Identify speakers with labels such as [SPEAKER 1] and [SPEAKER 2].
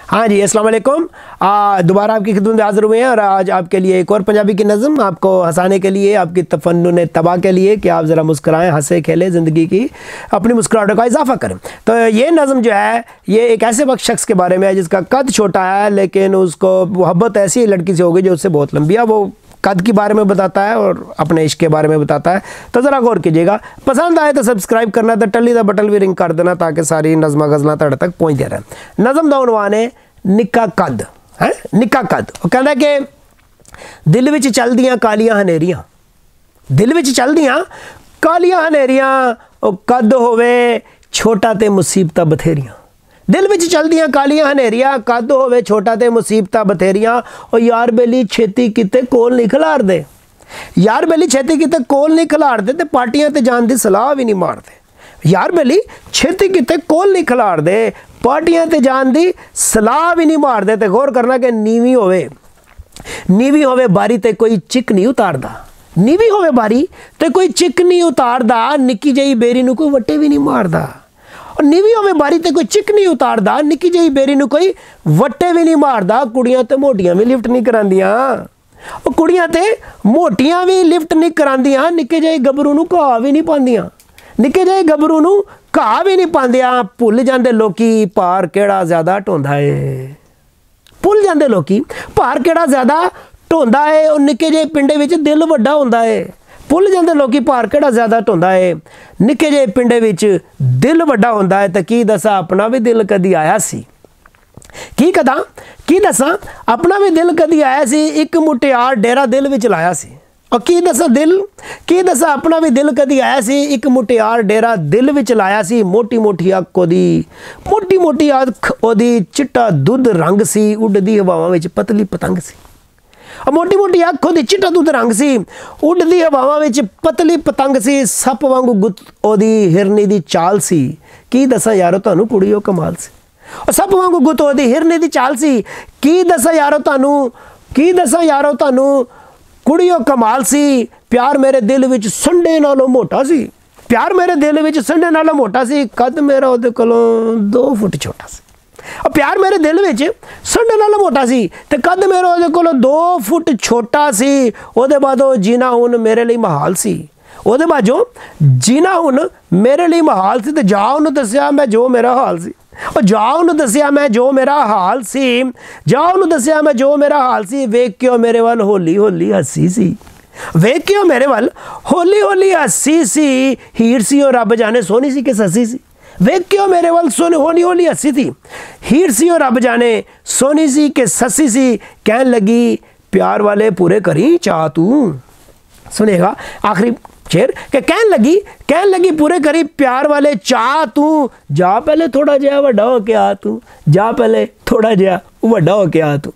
[SPEAKER 1] हाँ जी, अस्सलाम वालेकुम। दोबारा आपकी खिदमत में हाज़िर हुए हैं और आज आपके लिए एक और पंजाबी की नज़म, आपको हंसाने के लिए, आपकी तफन्नुन तबाह के लिए कि आप ज़रा मुस्कुराएं, हंसे खेलें, ज़िंदगी की अपनी मुस्कुराहटों का इजाफा करें। तो ये नज़म जो है ये एक ऐसे वक्त शख्स के बारे में है जिसका कद छोटा है, लेकिन उसको मोहब्बत ऐसी लड़की से हो गई जो उससे बहुत लंबी है। वो कद के बारे में बताता है और अपने इश्क के बारे में बताता है। तो ज़रा गौर कीजिएगा। पसंद आए तो सब्सक्राइब करना, तो टली का बटन भी रिंग कर देना ताकि सारी नज़मा गज़लां तुहाडे तक पहुँचते रहें। नज़म का उनवान है निक्का कद। है निक्का कद। वो कहता है कि दिल विच चलदियां कालियां हनेरियां, दिल विच चलदियां कालियां हनेरियां, ओ कद होवे छोटा ते मुसीबतां बथेरियां। दिल विच चलदियां कालियां हनेरियां, कद होवे छोटा ते मुसीबतां बथेरियां। ओ यार बेली छेती किते कोल नहीं खिलारदे, यार बेली छेती किते कोल नहीं खिलारदे, ते पार्टियां ते जान दी सलाह भी नहीं मारदे। यार बेली छेती किते कोल नहीं खिलारदे, पार्टियां ते जान दी सलाह भी नहीं मारदे। ते गौर करना कि नीवी होवे बारी ते कोई चिक नहीं उतारदा, नीवी होवे बारी ते कोई चिक नहीं उतारदा, निक्की जही बेरी नूं कोई वट्टे भी नहीं मारदा। और नीवी होवे बारी ते कोई चिक नहीं उतारदा, निक्की जही बेरी नूं कोई वट्टे भी नहीं मारदा। कुड़ियां ते मोटियां भी लिफ्ट नहीं करांदियां, और कुड़ियां ते मोटियां भी लिफ्ट नहीं करांदियां, निक्के जही गबरू नूं घाह भी नहीं पांदियां, निक्के जही गबरू नूं घाह भी नहीं पांदियां। भुल जांदे लोकी भार केड़ा ज़्यादा ढोंदा है, भुल जांदे लोकी भार केड़ा ज़्यादा ढोंदा है। और निक्के जे पिंडे विच दिल वड्डा हुंदा है, भुल जांदे लोकी भार केड़ा ज़्यादा ढोंदा है, निक्के जे पिंडे विच दिल वड्डा हुंदा है। ते की दसा अपना भी दिल कदी आया सी, की दसा अपना भी दिल कदी आया सी, एक मुटियार डेरा दिल विच लाया सी। और की दसा अपना भी दिल कदी आया सी, एक मुटियार डेरा दिल विच लाया सी। मोटी मोटी अख ओदी चिट्टा दुध रंग सी, उड़दी हवावां विच पतली पतंग सी। और मोटी मोटी अख ओदी चिट्टा दुध रंग सी, उड़दी हवावां विच पतली पतंग सी। सप वांगू गुत ओदी हिरनी दी चाल सी, की दसा यारो तुहानू कुड़ियो कमाल सी। और सप वांगू गुत ओदी हिरनी दी चाल सी, की दसा यारो तुहानू कुड़ियों कमाल सी। प्यार मेरे दिल विच संडे नालों मोटा सी, प्यार मेरे दिल विच संडे नालों मोटा सी, कद मेरा उहदे कोलों 2 फुट छोटा सी। और प्यार मेरे दिल विच संडे नालों मोटा सी, ते कद मेरा उहदे कोलों 2 फुट छोटा सी। उहदे बादों जीना हुण मेरे लिए महाल सी, उहदे बादों जीना हुण मेरे लिए महाल सी। ते जा उहनूं दस्सिया मैं जो मेरा हाल सी, और जाओ उन्होंने दसिया मैं जो मेरा हाल सी, जाओ उन्होंने दसिया मैं जो मेरा हाल सी। वेख के मेरे वाल होली होली हसी सी, वेख के मेरे वाल होली होली हसी सी। हीर सी और रब जाने सोनी सी कि ससी सी, वेख के मेरे वाल सोनी होली होली हसी थी। हीर सी और रब जाने सोनी सी कि ससी सी, कहन लगी प्यार वाले पूरे करी चाह तू। सुनेगा आखिरी शेर के कहन लगी पूरे करी प्यार वाले चाह तू। जा पहले थोड़ा जिहा वड्डा हो के आ तू, जा पहले थोड़ा जिहा वड्डा हो के आ तू।